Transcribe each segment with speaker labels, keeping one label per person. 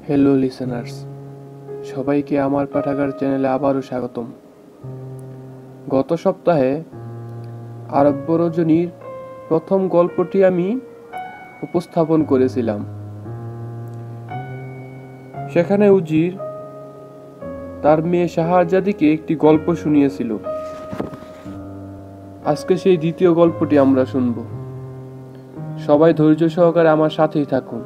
Speaker 1: Hello listeners, সবাইকে আমার পাঠাগার চ্যানেলে আবারও স্বাগতম। গত সপ্তাহে আরব্য রজনীর প্রথম গল্পটি আমি উপস্থাপন করেছিলাম। সেখানে উজির তার মেয়ে শাহজাদিকে একটি গল্প শুনিয়েছিল। আজকে সেই দ্বিতীয় গল্পটি আমরা শুনব। সবাই ধৈর্য সহকারে আমার সাথেই থাকুন।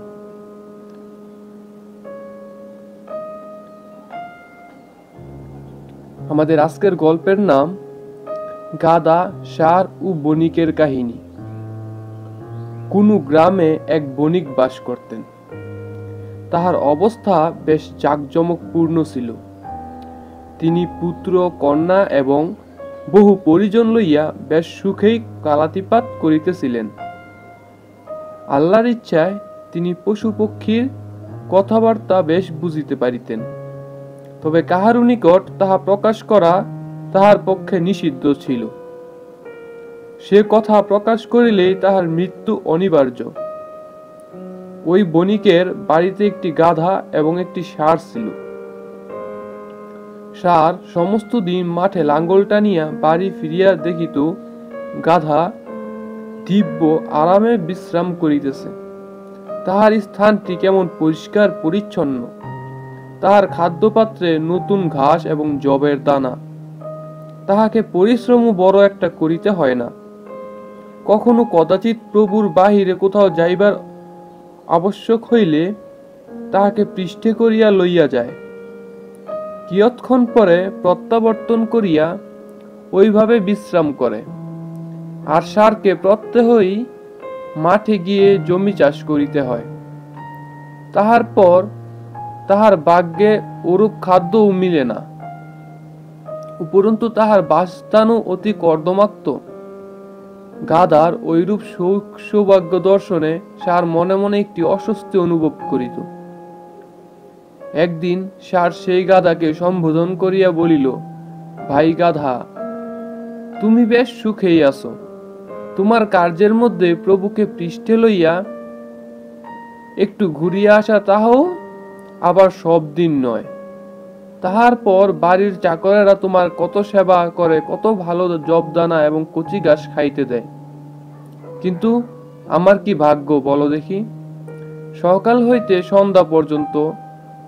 Speaker 1: আমাদের আজকের গল্পের নাম গাধা, ষাঁড় ও বণিকের কাহিনী। কোনো গ্রামে এক বণিক বাস করতেন। তাহার অবস্থা বেশ জাঁকজমকপূর্ণ ছিল। তিনি পুত্র, কন্যা এবং বহু পরিজন লইয়া বেশ সুখেই কালাতিপাত করিতেছিলেন। আল্লাহর ইচ্ছায় তিনি পশু পক্ষীর কথাবার্তা বেশ বুঝিতে পারিতেন, তবে কাহারও নিকট তাহা প্রকাশ করা তাহার পক্ষে নিষিদ্ধ ছিল। সে কথা প্রকাশ করিলেই তাহার মৃত্যু অনিবার্য। ওই বণিকের বাড়িতে একটি গাধা এবং একটি ষাঁড় ছিল। ষাঁড় সমস্ত দিন মাঠে লাঙ্গল টানিয়া বাড়ি ফিরিয়া দেখিত গাধা দিব্য আরামে বিশ্রাম করিতেছে। তাহার স্থানটি কেমন পরিষ্কার পরিচ্ছন্ন। তাহার খাদ্যপাত্রে নতুন ঘাস এবং যবের দানা। তাহাকে পরিশ্রমও বড় একটা করিতে হয় না। কখনো কদাচিৎ প্রভুর বাহিরে কোথাও যাইবার আবশ্যক হইলে তাহাকে পৃষ্ঠে করিয়া লইয়া যায়। কিয়ৎক্ষণ পরে প্রত্যাবর্তন করিয়া ওইভাবে বিশ্রাম করে। আর ষাঁড়কে প্রত্যহই মাঠে গিয়ে জমি চাষ করিতে হয়। তাহার পর তাহার ভাগ্যে ওরূপ খাদ্যও মিলে না। উপরন্তু তাহার বাসস্থানও অতি কর্দমাক্ত। গাধার ঐরূপ সৌভাগ্য দর্শনে ষাঁড় মনে মনে একটি অস্বস্তি অনুভব করিত। একদিন ষাঁড় সেই গাধাকে সম্বোধন করিয়া বলিল, ভাই গাধা, তুমি বেশ সুখেই আছো। তোমার কার্যের মধ্যে প্রভুকে পৃষ্ঠে লইয়া একটু ঘুরিয়া আসা, তাহাও আবার সব দিন নয়। তাহার পর বাড়ির চাকরেরা তোমার কত সেবা করে, কত ভালো জবদানা এবং কচি ঘাস খাইতে দেয়। কিন্তু আমার কি ভাগ্য বলো দেখি। সকাল হইতে সন্ধ্যা পর্যন্ত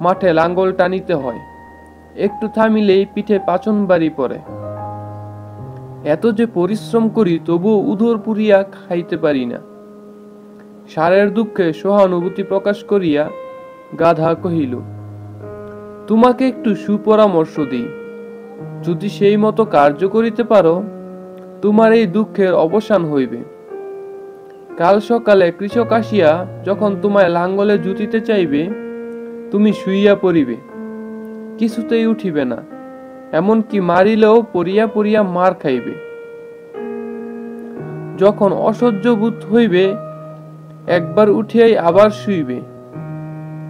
Speaker 1: মাঠে লাঙ্গল টানিতে হয়। একটু থামিলেই পিঠে পাচন বাড়ি পড়ে। এত যে পরিশ্রম করি, তবুও উদর পুরিয়া খাইতে পারি না। ষাঁড়ের দুঃখে সহানুভূতি প্রকাশ করিয়া গাধা কহিল, তোমাকে একটু সুপরামর্শ দিই। যদি সেই মতো কার্য করিতে পারো, তোমার এই দুঃখের অবসান হইবে। কাল সকালে কৃষক আসিয়া যখন তোমায় লাঙ্গলে জুতিতে চাইবে, তুমি শুইয়া পড়িবে, কিছুতেই উঠিবে না। এমনকি মারিলেও পড়িয়া পড়িয়া মার খাইবে। যখন অসহ্য বোধ হইবে, একবার উঠিয়াই আবার শুইবে।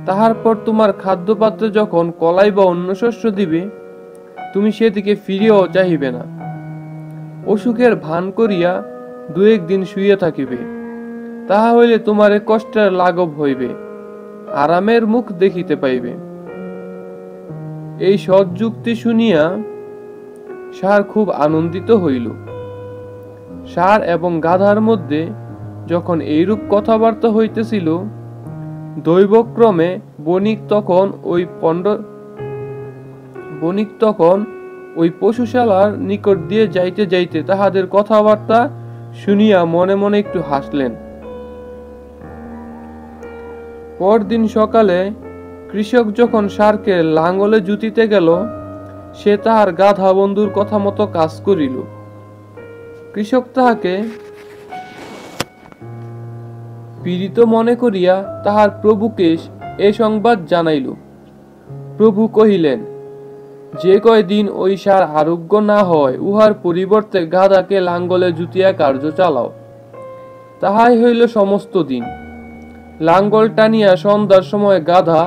Speaker 1: তাহার পর তোমার খাদ্যপাত্রে যখন কলাই বা অন্য শস্য দিবে, তুমি সেদিকে ফিরিয়াও চাহিবে না। অসুখের ভান করিয়া দু একদিন শুইয়া থাকিবে। তাহা হইলে তোমার এ কষ্টের লাঘব হইবে, আরামের মুখ দেখিতে পাইবে। এই সৎযুক্তি শুনিয়া ষাঁড় খুব আনন্দিত হইল। ষাঁড় এবং গাধার মধ্যে যখন এইরূপ কথাবার্তা হইতেছিল, দৈবক্রমে বণিক তখন ওই পশুশালার নিকট দিয়ে যাইতে যাইতে তাহাদের কথাবার্তা শুনিয়া মনে মনে একটু হাসলেন। পরদিন সকালে কৃষক যখন ষাঁড়কে লাঙ্গলে জুতিতে গেল, সে তাহার গাধা বন্ধুর কথা মতো কাজ করিল। কৃষক তাহাকে পীড়িত মনে করিয়া তাহার প্রভুকে এ সংবাদ জানাইল। প্রভু কহিলেন, যে কয়দিন ওই ষাঁড় আরোগ্য না হয়, উহার পরিবর্তে গাধাকে লাঙ্গলে জুতিয়া কার্য চালাও। তাহাই হইল সমস্ত দিন। লাঙ্গল টানিয়া সন্ধ্যার সময় গাধা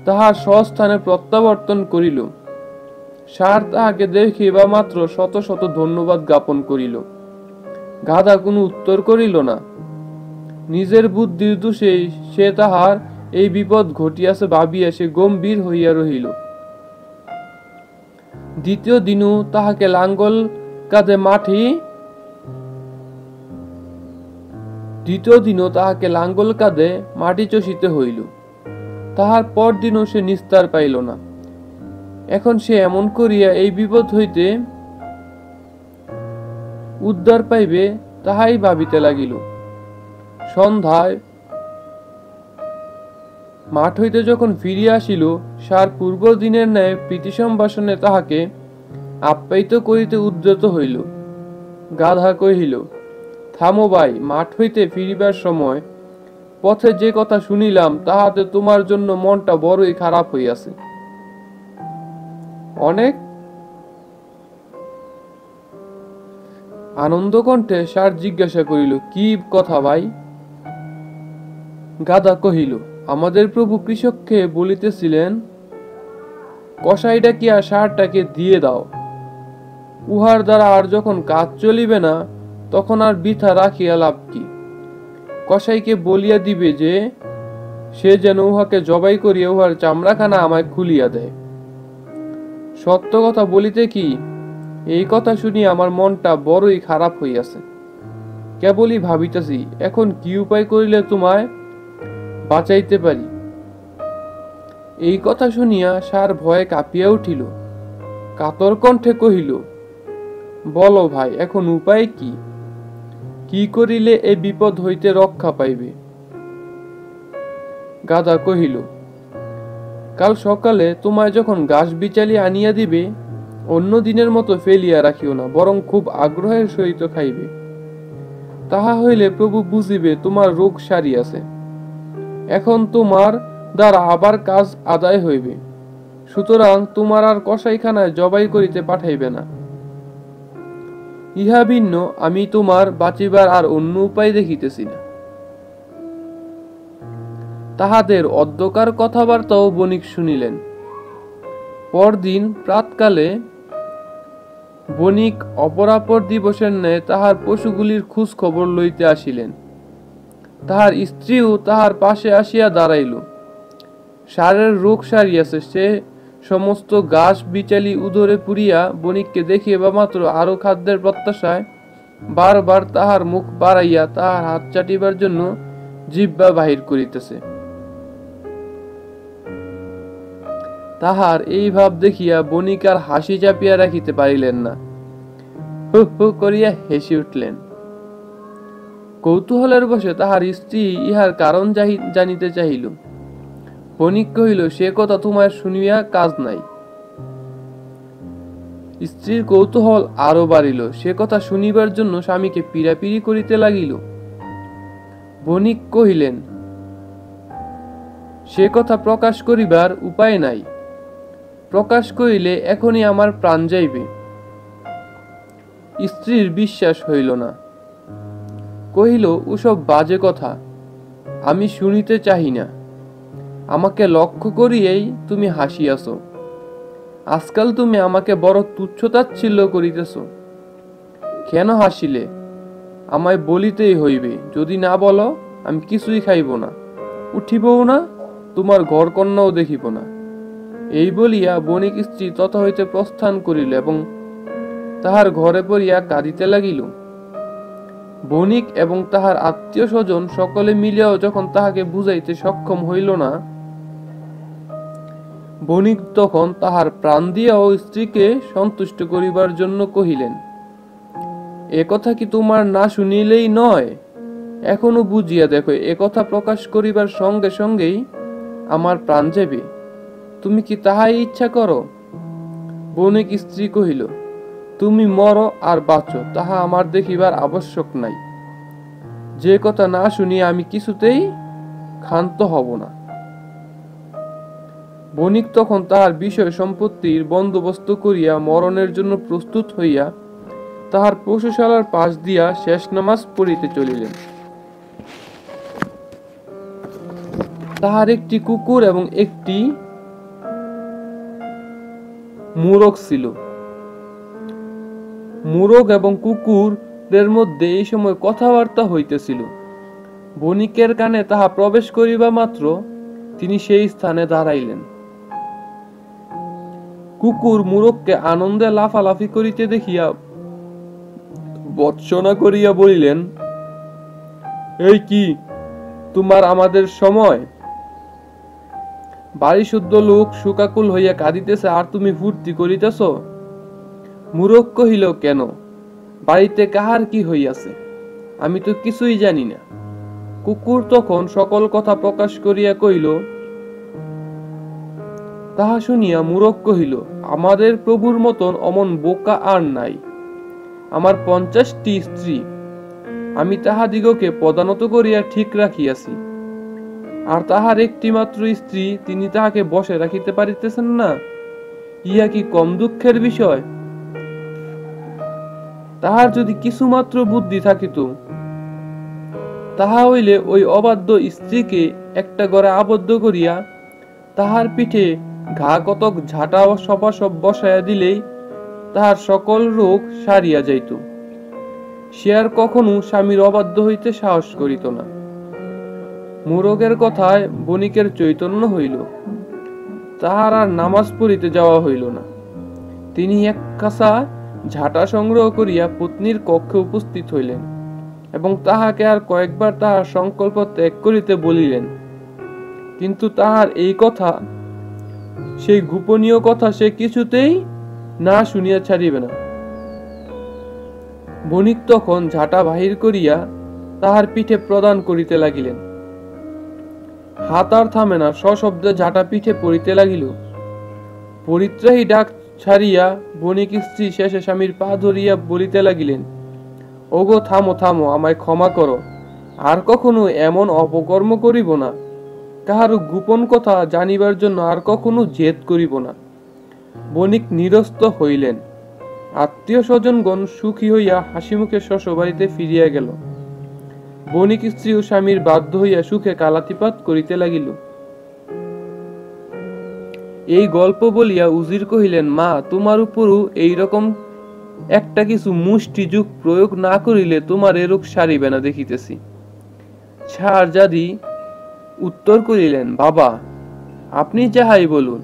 Speaker 1: তাহার স্বস্থানে প্রত্যাবর্তন করিল। ষাঁড় তাহাকে দেখিবা মাত্র শত শত ধন্যবাদ জ্ঞাপন করিল। গাধা কোনো উত্তর করিল না। নিজের বুদ্ধির দোষেই সে তাহার এই বিপদ ঘটিয়াছে ভাবিয়া সে গম্ভীর হইয়া রহিল। দ্বিতীয় দিনও তাহাকে লাঙ্গল কাঁধে মাটি চষিতে হইল। তাহার পর দিনও সে নিস্তার পাইল না। এখন সে এমন করিয়া এই বিপদ হইতে উদ্ধার পাইবে তাহাই ভাবিতে লাগিল। সন্ধ্যায় মাঠ হইতে যখন ফিরিয়া আসিল, ষাঁড় পূর্ব দিনের ন্যায় প্রীতি সম্ভাষণে তাহাকে আপ্যায়িত করিতে উদ্যত হইল। গাধা কহিল, থামো ভাই, মাঠ হইতে ফিরিবার সময় পথে যে কথা শুনিলাম তাহাতে তোমার জন্য মনটা বড়ই খারাপ হইয়াছে। অনেক আনন্দ কণ্ঠে ষাঁড় জিজ্ঞাসা করিল, কি কথা ভাই? গাধা কহিল, আমাদের প্রভু কৃষককে বলিতেছিলেন, কসাই ডাকিয়া ষাঁড়টাকে দিয়ে দাও, উহার দ্বারা আর যখন কাজ চলিবে না তখন আর বৃথা রাখিয়া লাভ কি? কসাইকে বলিয়া দিবে যে সে যেন উহাকে জবাই করিয়া উহার চামড়াখানা আমায় খুলিয়া দেয়। সত্য কথা বলিতে কি, এই কথা শুনিয়া আমার মনটা বড়ই খারাপ হইয়াছে। কেবলই ভাবিতেছি এখন কি উপায় করিলে তোমায় বাঁচাইতে পারি। এই কথা শুনিয়া ষাঁড় ভয়ে কাঁপিয়া উঠিল, কাতর কণ্ঠে কহিল, বলো ভাই, এখন উপায় কি? কি করিলে এই বিপদ হইতে রক্ষা পাইবে? গাধা কহিল, কাল সকালে তোমায় যখন ঘাস বিচালি আনিয়া দিবে, অন্য দিনের মতো ফেলিয়া রাখিও না, বরং খুব আগ্রহের সহিত খাইবে। তাহা হইলে প্রভু বুঝিবে তোমার রোগ সারিয়াছে। এখন তোমার দ্বারা আবার কাজ আদায় হইবে, সুতরাং তোমার আর কসাইখানায় জবাই করিতে পাঠাইবে না। ইহা ভিন্ন আমি তোমার বাঁচিবার আর অন্য উপায় দেখিতেছি না। তাহাদের অধ্যকার কথাবার্তাও বণিক শুনিলেন। পরদিন প্রাতকালে বণিক অপরাপর দিবসের ন্যায় তাহার পশুগুলির খোঁজ খবর লইতে আসিলেন। তাহার স্ত্রীও তাহার পাশে আসিয়া দাঁড়াইল। ষাঁড়ের রোগ সারিয়াছে, সে সমস্ত ঘাস বিচালি উদরে পুরিয়া বণিককে দেখিবা মাত্র আরো খাদ্যের প্রত্যাশায় বারবার তাহার মুখ বাড়াইয়া তাহার হাত চাটিবার জন্য জিহ্বা বাহির করিতেছে। তাহার এই ভাব দেখিয়া বণিক আর হাসি চাপিয়া রাখিতে পারিলেন না, হু হু করিয়া হেসে উঠিলেন। কৌতূহলের বশে তাহার স্ত্রী ইহার কারণ জানিতে চাহিল। বণিক কহিল, সে কথা তোমার শুনিয়া কাজ নাই। স্ত্রীর কৌতূহল আরো বাড়িল, সে কথা শুনিবার জন্য স্বামীকে পীড়াপিড়ি করিতে লাগিল। বণিক কহিলেন, সে কথা প্রকাশ করিবার উপায় নাই, প্রকাশ করিলে এখনই আমার প্রাণ যাইবে। স্ত্রীর বিশ্বাস হইল না, কহিল, ওসব বাজে কথা আমি শুনিতে চাহি না। আমাকে লক্ষ্য করিয়েই তুমি হাসিয়াছ। আজকাল তুমি আমাকে বড় তুচ্ছতাচ্ছিল্য করিতেছ। কেন হাসিলে? আমায় বলিতেই হইবে, যদি না বলো আমি কিছুই খাইব না, উঠিবও না, তোমার ঘর কন্যাও দেখিব না। এই বলিয়া বণিক স্ত্রী তত হইতে প্রস্থান করিল এবং তাহার ঘরে পড়িয়া কাঁদিতে লাগিল। বণিক এবং তাহার আত্মীয় স্বজন সকলে মিলিয়াও যখন তাহাকে বুঝাইতে সক্ষম হইল না, বণিক তখন তাহার প্রাণ দিয়াও স্ত্রীকে সন্তুষ্ট করিবার জন্য কহিলেন, এ কথা কি তোমার না শুনিলেই নয়? এখনো বুঝিয়া দেখো, এ কথা প্রকাশ করিবার সঙ্গে সঙ্গেই আমার প্রাণ যাবে। তুমি কি তাহাই ইচ্ছা করো? বণিক স্ত্রী কহিল, তুমি মরো আর বাঁচো তাহা আমার দেখিবার আবশ্যক নাই। যে কথা না শুনিয়া আমি কিছুতেই ক্ষান্ত হব না। বণিক তখন তাহার বিষয় সম্পত্তির বন্দোবস্ত করিয়া মরণের জন্য প্রস্তুত হইয়া তাহার পশুশালার পাশ দিয়া শেষ নামাজ পড়িতে চলিলেন। তাহার একটি কুকুর এবং একটি মোরগ ছিল। মোরগ এবং কুকুরের মধ্যে এই সময় কথাবার্তা হইতেছিল। বণিকের কানে তাহা প্রবেশ করিবা মাত্র তিনি সেই স্থানে দাঁড়াইলেন। কুকুর মুরগকে আনন্দে লাফালাফি করিতে দেখিয়া ভর্ৎসনা করিয়া বলিলেন, এই কি তোমার আমাদের সময়? বাড়ি শুদ্ধ লোক শোকাকুল হইয়া কাঁদিতেছে, আর তুমি ফুর্তি করিতেছ? মুরগ কহিল, কেন, বাড়িতে কাহার কি হইয়াছে? আমি তো কিছুই জানি না। কুকুর তখন সকল কথা প্রকাশ করিয়া কহিল। তাহা শুনিয়া মুরগ কহিল, আমাদের প্রভুর মতন অমন বোকা আর নাই। আমার 50টি স্ত্রী, আমি তাহাদিগকে প্রদানত করিয়া ঠিক রাখিয়াছি, আর তাহার একটি মাত্র স্ত্রী, তিনি তাহাকে বসে রাখিতে পারিতেছেন না। ইহা কি কম দুঃখের বিষয়? তাহার যদি কিছুমাত্র বুদ্ধি থাকিত, তাহা হইলে ওই অবাধ্য স্ত্রীকে একটা ঘরে আবদ্ধ করিয়া তাহার পিঠে ঘা কতক ঝাঁটা সপা সব বসাইয়া দিলেই তাহার সকল রোগ সারিয়া যাইত। সে আর কখনো স্বামীর অবাধ্য হইতে সাহস করিত না। মোরগের কথায় বণিকের চৈতন্য হইল, তাহার আর নামাজ পড়িতে যাওয়া হইল না। তিনি এক কাছা ঝাঁটা সংগ্রহ করিয়া পত্নীর কক্ষে উপস্থিত হইলেন এবং তাহাকে আর কয়েকবার তাহার সংকল্প ত্যাগ করিতে বলিলেন। কিন্তু তাহার এই কথা, সেই গোপনীয় কথা সে কিছুতেই না শুনিয়া ছাড়িবে না। বণিক তখন ঝাঁটা বাহির করিয়া তাহার পিঠে প্রদান করিতে লাগিলেন। হাত আর থামে না, সশব্দে ঝাঁটা পিঠে পড়িতে লাগিল। পরিত্রাহী ডাক ছাড়িয়া বণিক স্ত্রী শেষে স্বামীর পা ধরিয়া বলিতে লাগিলেন, ওগো থামো থামো, আমায় ক্ষমা করো, আর কখনো এমন অপকর্ম করিব না। কাহারও গোপন কথা জানিবার জন্য আর কখনো জেদ করিব না। বণিক নিরস্ত হইলেন। আত্মীয় স্বজনগণ সুখী হইয়া হাসিমুখে শ্বশুরবাড়িতে ফিরিয়া গেল। বণিক স্ত্রী ও স্বামীর বাধ্য হইয়া সুখে কালাতিপাত করিতে লাগিল। এই গল্প বলিয়া উজির কহিলেন, মা, তোমার উপরও এইরকম একটা কিছু মুষ্টিযুগ প্রয়োগ না করিলে তোমার এ রোগ সারিবে না দেখিতেছি। শাহজাদি উত্তর করিলেন, বাবা, আপনি যাহাই বলুন,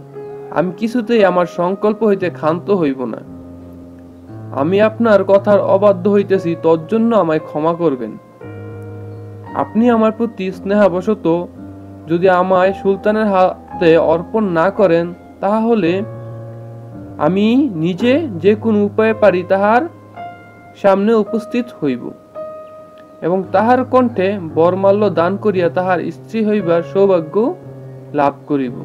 Speaker 1: আমি কিছুতেই আমার সংকল্প হইতে ক্ষান্ত হইব না। আমি আপনার কথার অবাধ্য হইতেছি, তজ্জন্য আমায় ক্ষমা করবেন। আপনি আমার প্রতি স্নেহাবশত যদি আমায় সুলতানের হাতে অর্পণ না করেন, তাহলে আমি নিজে যে কোন উপায়ে পারি তাহার সামনে উপস্থিত হইব এবং তাহার কণ্ঠে বরমাল্য দান করিয়া তাহার স্ত্রী হইবার সৌভাগ্য লাভ করিব।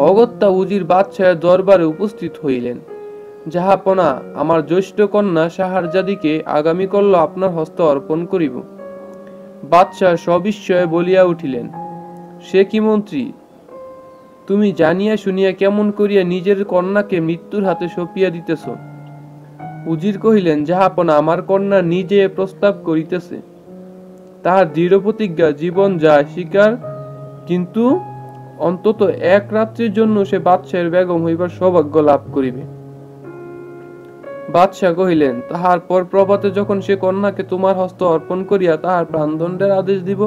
Speaker 1: অগত্যা উজির বাদশাহের দরবারে উপস্থিত হইলেন। জাহাপনা, আমার জ্যৈষ্ঠ কন্যা শাহজাদিকে আগামীকাল আপনার হস্তে অর্পণ করিব। বাদশাহ সবিস্ময়ে বলিয়া উঠিলেন, সে কি মন্ত্রী, তুমি জানিয়া শুনিয়া কেমন করিয়া নিজের কন্যাকে মৃত্যুর হাতে সঁপিয়া দিতেছ? উজির কহিলেন, জাহাপনা, আমার কন্যা নিজে প্রস্তাব করিতেছে। তাহার দৃঢ় প্রতিজ্ঞা, জীবন যায় স্বীকার, কিন্তু অন্তত এক রাত্রির জন্য সে বাদশাহের বেগম হইবার সৌভাগ্য লাভ করিবে। বাদশাহ কহিলেন, তাহার পর প্রভাতে যখন সে কন্যাকে তোমার হস্তে অর্পণ করিয়া তাহার প্রাণদণ্ডের আদেশ দিব,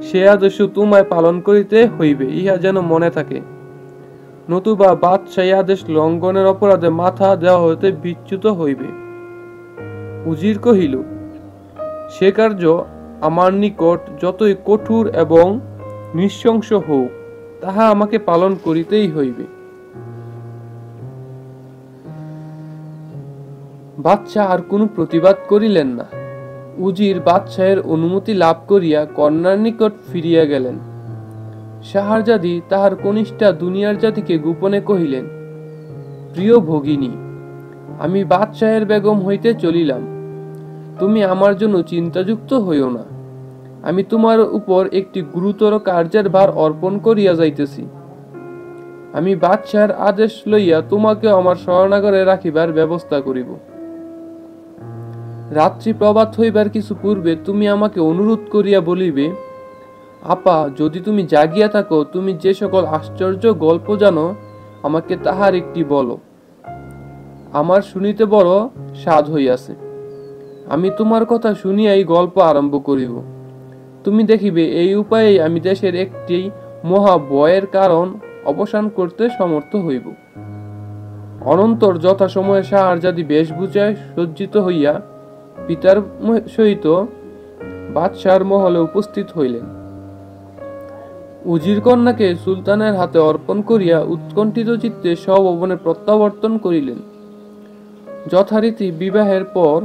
Speaker 1: সে আদেশও তোমায় পালন করিতে হইবে, ইহা যেন মনে থাকে। নতুবা বাদশাহী আদেশ লঙ্ঘনের অপরাধে মাথা দেওয়া হইতে বিচ্যুত হইবে। উজির কহিল, সে কার্য আমার নিকট যতই কঠোর এবং নৃশংস হোক, তাহা আমাকে পালন করিতেই হইবে। বাদশাহ আর কোনো প্রতিবাদ করিলেন না। উজির বাদশাহের অনুমতি লাভ করিয়া কন্যার নিকট ফিরিয়া গেলেন। শাহজাদি তাহার কনিষ্ঠা দুনিয়ার জাতিকে গোপনে কহিলেন, প্রিয় ভগিনী, আমি বাদশাহের বেগম হইতে চলিলাম। তুমি আমার জন্য চিন্তাযুক্ত হইও না। আমি তোমার উপর একটি গুরুতর কার্যের ভার অর্পণ করিয়া যাইতেছি। আমি বাদশাহের আদেশ লইয়া তোমাকে আমার শরণাগারে রাখিবার ব্যবস্থা করিব। রাত্রি প্রভাত হইবার কিছু পূর্বে তুমি আমাকে অনুরোধ করিয়া বলিবে, আপা, যদি তুমি জাগিয়া থাকো, তুমি যে সকল আশ্চর্য গল্প জানো, আমাকে তাহার একটি বলো। আমার শুনিতে বড় স্বাদ হইয়াছে। আমি তোমার কথা শুনিয়াই গল্প আরম্ভ করিব। তুমি দেখিবে এই উপায়ে আমি দেশের একটি মহা ভয়ের কারণ অবসান করতে সমর্থ হইব। অনন্তর যথাসময়ে শাহজাদি বেশভূষায় সজ্জিত হইয়া পিতার সহিত বাদশার মহলে উপস্থিত হইলেন। উজির কন্যাকে সুলতানের হাতে অর্পণ করিয়া উৎকণ্ঠিত চিত্তে স্বভবনে প্রত্যাবর্তন করিলেন। যথারীতি বিবাহের পর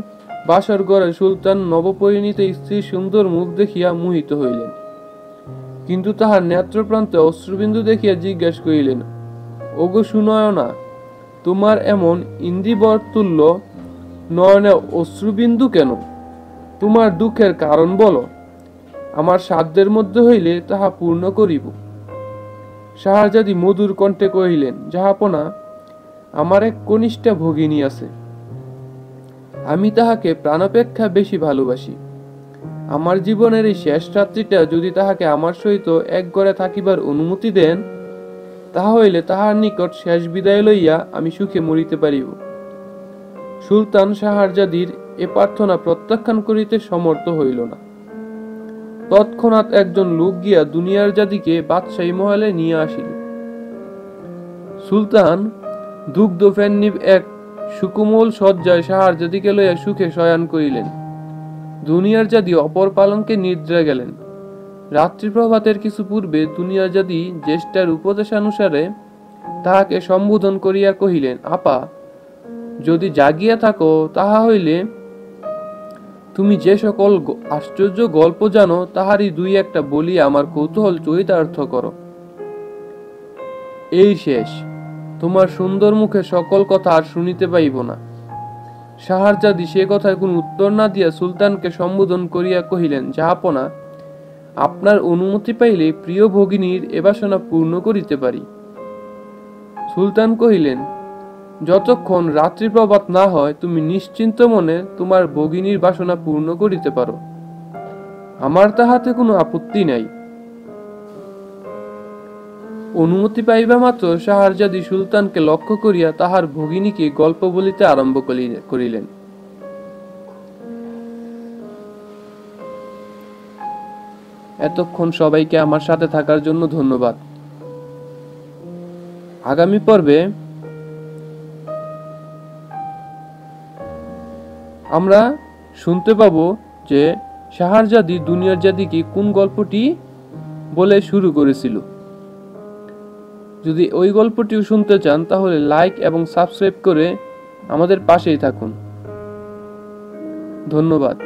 Speaker 1: বাসর ঘরে সুলতান নবপরিণীত স্ত্রীর সুন্দর মুখ দেখিয়া মোহিত হইলেন, কিন্তু তাহার নেত্রপ্রান্তে অশ্রুবিন্দু দেখিয়া জিজ্ঞাসা করিলেন, ওগো সুনয়না, তোমার এমন ইন্দ্রিবর তুল্য নয়নে অশ্রুবিন্দু কেন? তোমার দুঃখের কারণ বলো, আমার সাধ্যের মধ্যে হইলে তাহা পূর্ণ করিব। শাহজাদি মধুর কণ্ঠে কহিলেন, জাহাপনা, আমার এক কনিষ্ঠা ভগিনী আছে, আমি তাহাকে প্রাণাপেক্ষা বেশি ভালোবাসি। আমার জীবনের এই শেষ রাত্রিটা যদি তাহাকে আমার সহিত এক ঘরে থাকিবার অনুমতি দেন, তাহা হইলে তাহার নিকট শেষ বিদায় লইয়া আমি সুখে মরিতে পারিব। সুলতান শাহজাদির এ প্রার্থনা প্রত্যাখ্যান করিতে সমর্থ হইল না। তৎক্ষণাৎ একজন লোক গিয়া দুনিয়ার জাদিকে বাদশাহী মহলে নিয়ে আসিল। সুলতান দুগ্ধ ফেন্নি এক সুকুমল শয্যায় শাহজাদিকে লইয়া সুখে শয়ন করিলেন। দুনিয়ার জাদি অপর পালঙ্কে নিদ্রা গেলেন। রাত্রি প্রভাতের কিছু পূর্বে দুনিয়ার জাদি জ্যেষ্ঠার উপদেশানুসারে তাহাকে সম্বোধন করিয়া কহিলেন, আপা, যদি জাগিয়া থাকো তাহা হইলে তুমি যে সকল আশ্চর্য গল্প জানো তাহারই দুই একটা বলিয়া আমার কৌতূহল চরিতার্থ করো। এই শেষ, তোমার সুন্দর মুখে সকল কথা আর শুনিতে পাইব না। শাহজাদি সে কথায় কোন উত্তর না দিয়া সুলতানকে সম্বোধন করিয়া কহিলেন, জাহাপনা, আপনার অনুমতি পাইলে প্রিয় ভগিনীর এ বাসনা পূর্ণ করিতে পারি। সুলতান কহিলেন, যতক্ষণ রাত্রি প্রভাত না হয় তুমি নিশ্চিন্ত মনে তোমার ভগিনীর বাসনা পূর্ণ করিতে পারো, আমার তাহাতে কোনো আপত্তি নাই। অনুমতি পাইবা মাত্র শাহজাদি সুলতানকে লক্ষ্য করিয়া তাহার ভগিনীকে গল্প বলিতে আরম্ভ করিলেন। এতক্ষণ সবাইকে আমার সাথে থাকার জন্য ধন্যবাদ। আগামী পর্বে আমরা শুনতে পাবো যে শাহজাদি দুনিয়ার জাদিকে কোন গল্পটি বলে শুরু করেছিল। যদি ওই গল্পটিও শুনতে চান তাহলে লাইক এবং সাবস্ক্রাইব করে আমাদের পাশেই থাকুন। ধন্যবাদ।